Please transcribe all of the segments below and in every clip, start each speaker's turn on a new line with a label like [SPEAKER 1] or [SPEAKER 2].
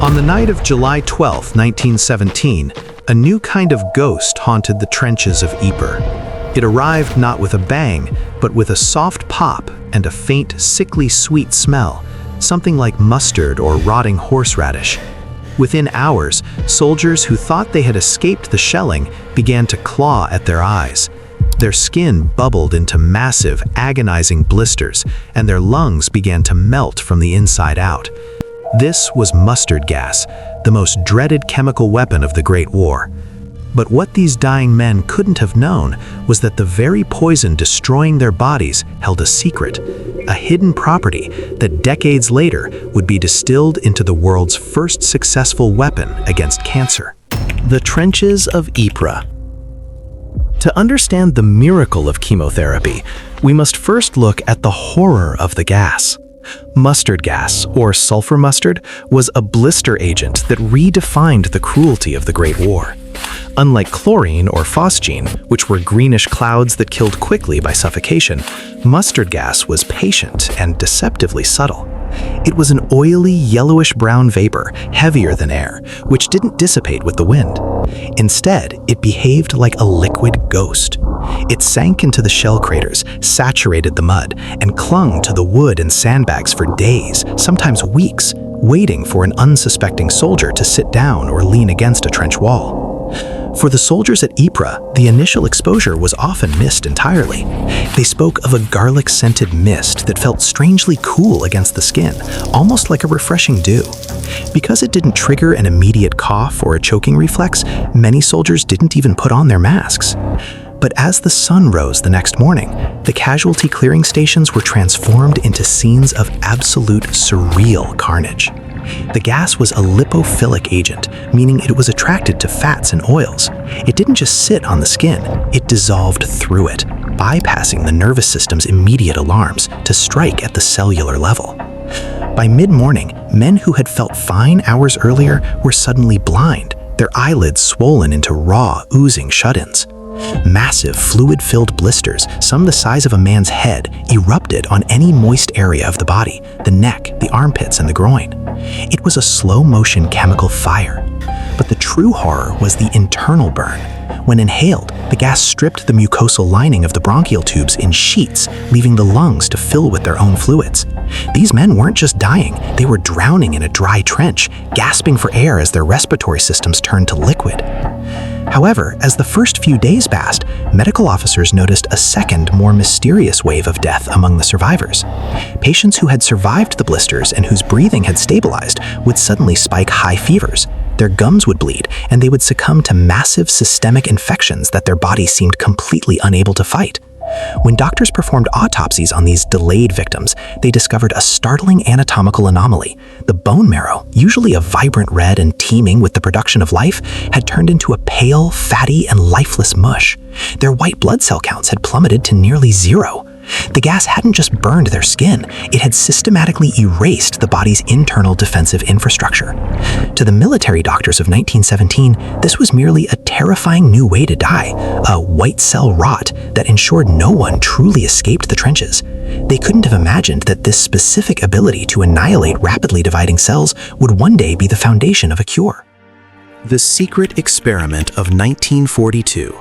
[SPEAKER 1] On the night of July 12, 1917, a new kind of ghost haunted the trenches of Ypres. It arrived not with a bang, but with a soft pop and a faint, sickly sweet smell, something like mustard or rotting horseradish. Within hours, soldiers who thought they had escaped the shelling began to claw at their eyes. Their skin bubbled into massive, agonizing blisters, and their lungs began to melt from the inside out. This was mustard gas, the most dreaded chemical weapon of the Great War. But what these dying men couldn't have known was that the very poison destroying their bodies held a secret, a hidden property that decades later would be distilled into the world's first successful weapon against cancer. The trenches of Ypres. To understand the miracle of chemotherapy, we must first look at the horror of the gas. Mustard gas, or sulfur mustard, was a blister agent that redefined the cruelty of the Great War. Unlike chlorine or phosgene, which were greenish clouds that killed quickly by suffocation, mustard gas was patient and deceptively subtle. It was an oily, yellowish-brown vapor, heavier than air, which didn't dissipate with the wind. Instead, it behaved like a liquid ghost. It sank into the shell craters, saturated the mud, and clung to the wood and sandbags for days, sometimes weeks, waiting for an unsuspecting soldier to sit down or lean against a trench wall. For the soldiers at Ypres, the initial exposure was often missed entirely. They spoke of a garlic-scented mist that felt strangely cool against the skin, almost like a refreshing dew. Because it didn't trigger an immediate cough or a choking reflex, many soldiers didn't even put on their masks. But as the sun rose the next morning, the casualty clearing stations were transformed into scenes of absolute surreal carnage. The gas was a lipophilic agent, meaning it was attracted to fats and oils. It didn't just sit on the skin, it dissolved through it, bypassing the nervous system's immediate alarms to strike at the cellular level. By mid-morning, men who had felt fine hours earlier were suddenly blind, their eyelids swollen into raw, oozing shut-ins. Massive, fluid-filled blisters, some the size of a man's head, erupted on any moist area of the body, the neck, the armpits, and the groin. It was a slow-motion chemical fire. But the true horror was the internal burn. When inhaled, the gas stripped the mucosal lining of the bronchial tubes in sheets, leaving the lungs to fill with their own fluids. These men weren't just dying, they were drowning in a dry trench, gasping for air as their respiratory systems turned to liquid. However, as the first few days passed, medical officers noticed a second, more mysterious wave of death among the survivors. Patients who had survived the blisters and whose breathing had stabilized would suddenly spike high fevers. Their gums would bleed, and they would succumb to massive systemic infections that their bodies seemed completely unable to fight. When doctors performed autopsies on these delayed victims, they discovered a startling anatomical anomaly. The bone marrow, usually a vibrant red and teeming with the production of life, had turned into a pale, fatty, and lifeless mush. Their white blood cell counts had plummeted to nearly zero. The gas hadn't just burned their skin, it had systematically erased the body's internal defensive infrastructure. To the military doctors of 1917, this was merely a terrifying new way to die, a white cell rot that ensured no one truly escaped the trenches. They couldn't have imagined that this specific ability to annihilate rapidly dividing cells would one day be the foundation of a cure. The secret experiment of 1942.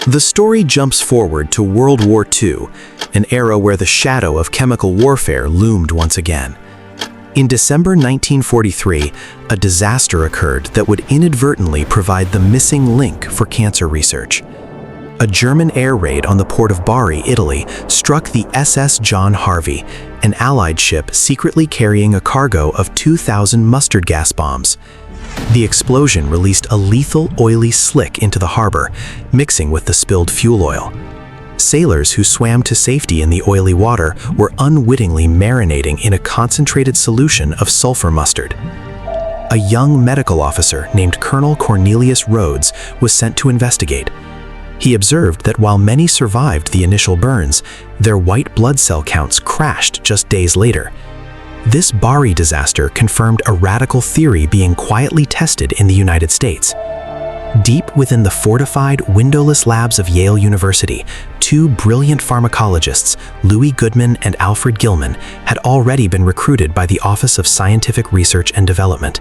[SPEAKER 1] The story jumps forward to World War II, an era where the shadow of chemical warfare loomed once again. In December 1943, a disaster occurred that would inadvertently provide the missing link for cancer research. A German air raid on the port of Bari, Italy, struck the SS John Harvey, an Allied ship secretly carrying a cargo of 2,000 mustard gas bombs. The explosion released a lethal, oily slick into the harbor, mixing with the spilled fuel oil. Sailors who swam to safety in the oily water were unwittingly marinating in a concentrated solution of sulfur mustard. A young medical officer named Colonel Cornelius Rhoads was sent to investigate. He observed that while many survived the initial burns, their white blood cell counts crashed just days later. This Bari disaster confirmed a radical theory being quietly tested in the United States. Deep within the fortified, windowless labs of Yale University, two brilliant pharmacologists, Louis Goodman and Alfred Gilman, had already been recruited by the Office of Scientific Research and Development.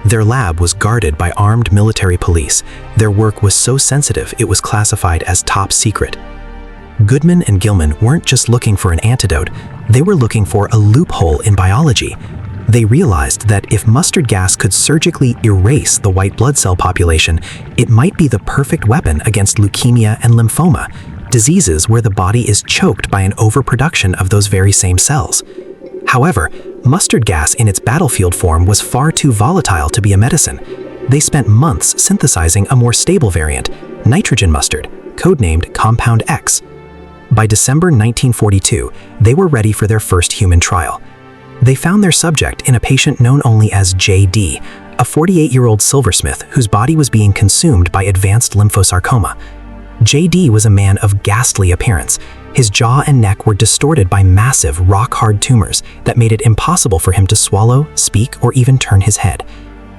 [SPEAKER 1] Their lab was guarded by armed military police. Their work was so sensitive it was classified as top secret. Goodman and Gilman weren't just looking for an antidote, they were looking for a loophole in biology. They realized that if mustard gas could surgically erase the white blood cell population, it might be the perfect weapon against leukemia and lymphoma, diseases where the body is choked by an overproduction of those very same cells. However, mustard gas in its battlefield form was far too volatile to be a medicine. They spent months synthesizing a more stable variant, nitrogen mustard, codenamed Compound X. By December 1942, they were ready for their first human trial. They found their subject in a patient known only as JD, a 48-year-old silversmith whose body was being consumed by advanced lymphosarcoma. JD was a man of ghastly appearance. His jaw and neck were distorted by massive, rock-hard tumors that made it impossible for him to swallow, speak, or even turn his head.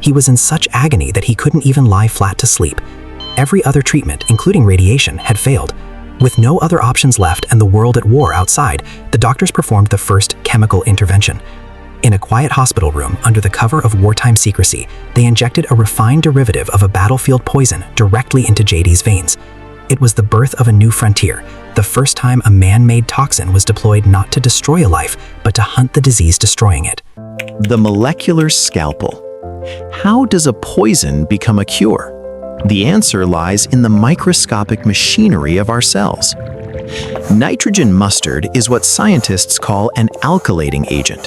[SPEAKER 1] He was in such agony that he couldn't even lie flat to sleep. Every other treatment, including radiation, had failed. With no other options left and the world at war outside, the doctors performed the first chemical intervention. In a quiet hospital room under the cover of wartime secrecy, they injected a refined derivative of a battlefield poison directly into JD's veins. It was the birth of a new frontier, the first time a man-made toxin was deployed not to destroy a life, but to hunt the disease destroying it.
[SPEAKER 2] The molecular scalpel. How does a poison become a cure? The answer lies in the microscopic machinery of our cells. Nitrogen mustard is what scientists call an alkylating agent.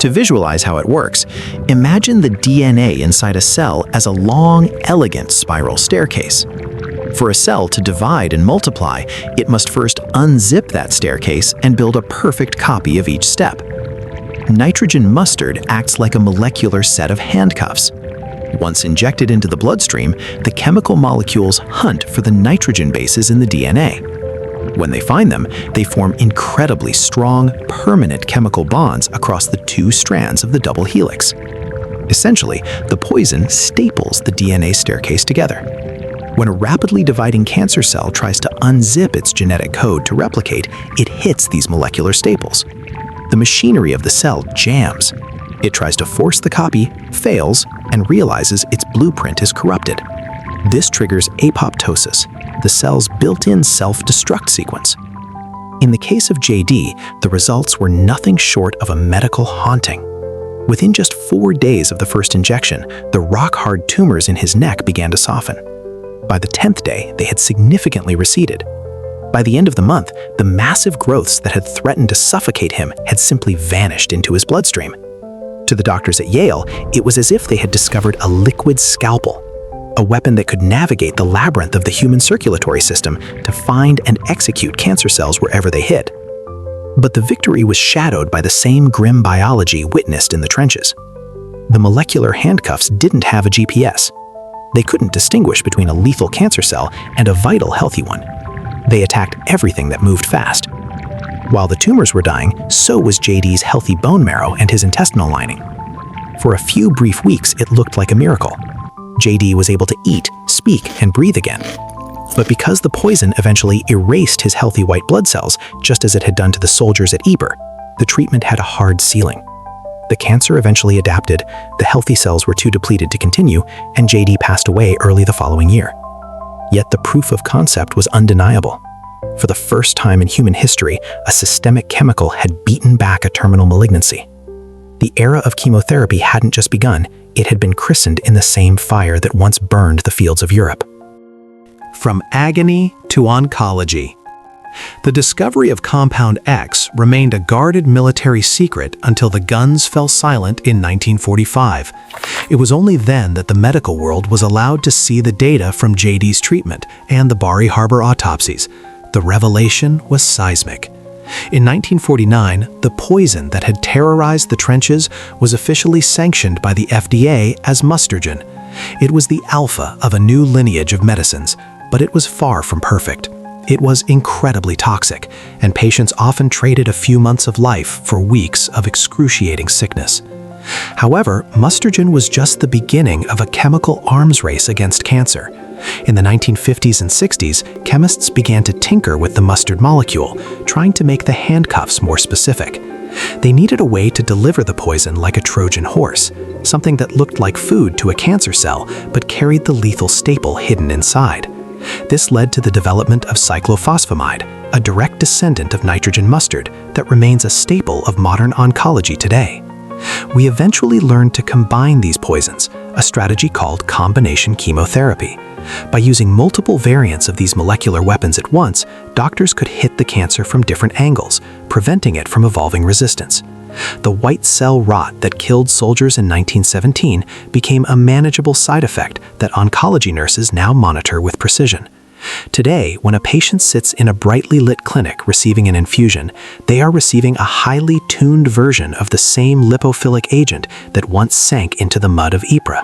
[SPEAKER 2] To visualize how it works, imagine the DNA inside a cell as a long, elegant spiral staircase. For a cell to divide and multiply, it must first unzip that staircase and build a perfect copy of each step. Nitrogen mustard acts like a molecular set of handcuffs. Once injected into the bloodstream, the chemical molecules hunt for the nitrogen bases in the DNA. When they find them, they form incredibly strong, permanent chemical bonds across the two strands of the double helix. Essentially, the poison staples the DNA staircase together. When a rapidly dividing cancer cell tries to unzip its genetic code to replicate, it hits these molecular staples. The machinery of the cell jams. It tries to force the copy, fails, and realizes its blueprint is corrupted. This triggers apoptosis, the cell's built-in self-destruct sequence. In the case of JD, the results were nothing short of a medical haunting. Within just 4 days of the first injection, the rock-hard tumors in his neck began to soften. By the 10th day, they had significantly receded. By the end of the month, the massive growths that had threatened to suffocate him had simply vanished into his bloodstream. To the doctors at Yale, it was as if they had discovered a liquid scalpel, a weapon that could navigate the labyrinth of the human circulatory system to find and execute cancer cells wherever they hit. But the victory was shadowed by the same grim biology witnessed in the trenches. The molecular handcuffs didn't have a GPS. They couldn't distinguish between a lethal cancer cell and a vital healthy one. They attacked everything that moved fast. While the tumors were dying, so was JD's healthy bone marrow and his intestinal lining. For a few brief weeks, it looked like a miracle. JD was able to eat, speak, and breathe again. But because the poison eventually erased his healthy white blood cells, just as it had done to the soldiers at Ypres, the treatment had a hard ceiling. The cancer eventually adapted, the healthy cells were too depleted to continue, and JD passed away early the following year. Yet the proof of concept was undeniable. For the first time in human history, a systemic chemical had beaten back a terminal malignancy. The era of chemotherapy hadn't just begun, it had been christened in the same fire that once burned the fields of Europe.
[SPEAKER 3] From agony to oncology. The discovery of Compound X remained a guarded military secret until the guns fell silent in 1945. It was only then that the medical world was allowed to see the data from JD's treatment and the Bari Harbor autopsies. The revelation was seismic. In 1949, the poison that had terrorized the trenches was officially sanctioned by the FDA as mustagen. It was the alpha of a new lineage of medicines, but it was far from perfect. It was incredibly toxic, and patients often traded a few months of life for weeks of excruciating sickness. However, mustagen was just the beginning of a chemical arms race against cancer. In the 1950s and 60s, chemists began to tinker with the mustard molecule, trying to make the handcuffs more specific. They needed a way to deliver the poison like a Trojan horse, something that looked like food to a cancer cell but carried the lethal staple hidden inside. This led to the development of cyclophosphamide, a direct descendant of nitrogen mustard that remains a staple of modern oncology today. We eventually learned to combine these poisons, a strategy called combination chemotherapy. By using multiple variants of these molecular weapons at once, doctors could hit the cancer from different angles, preventing it from evolving resistance. The white cell rot that killed soldiers in 1917 became a manageable side effect that oncology nurses now monitor with precision. Today, when a patient sits in a brightly lit clinic receiving an infusion, they are receiving a highly tuned version of the same lipophilic agent that once sank into the mud of Ypres.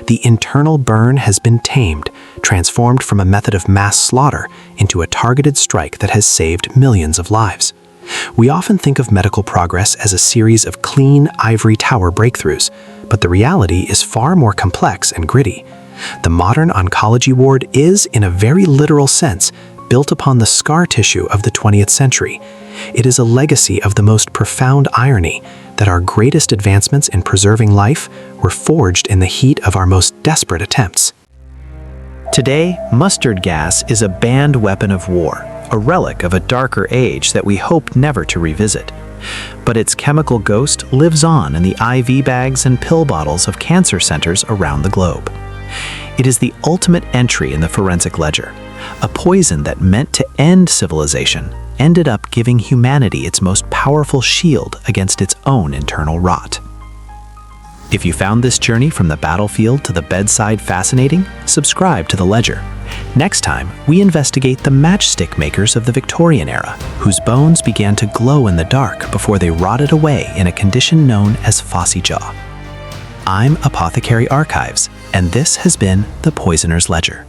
[SPEAKER 3] The internal burn has been tamed, transformed from a method of mass slaughter into a targeted strike that has saved millions of lives. We often think of medical progress as a series of clean ivory tower breakthroughs, but the reality is far more complex and gritty. The modern oncology ward is, in a very literal sense, built upon the scar tissue of the 20th century. It is a legacy of the most profound irony that our greatest advancements in preserving life were forged in the heat of our most desperate attempts.
[SPEAKER 2] Today, mustard gas is a banned weapon of war, a relic of a darker age that we hope never to revisit. But its chemical ghost lives on in the IV bags and pill bottles of cancer centers around the globe. It is the ultimate entry in the forensic ledger. A poison that meant to end civilization ended up giving humanity its most powerful shield against its own internal rot. If you found this journey from the battlefield to the bedside fascinating, subscribe to The Ledger. Next time, we investigate the matchstick makers of the Victorian era, whose bones began to glow in the dark before they rotted away in a condition known as phossy jaw. I'm Apothecary Archives, and this has been The Poisoner's Ledger.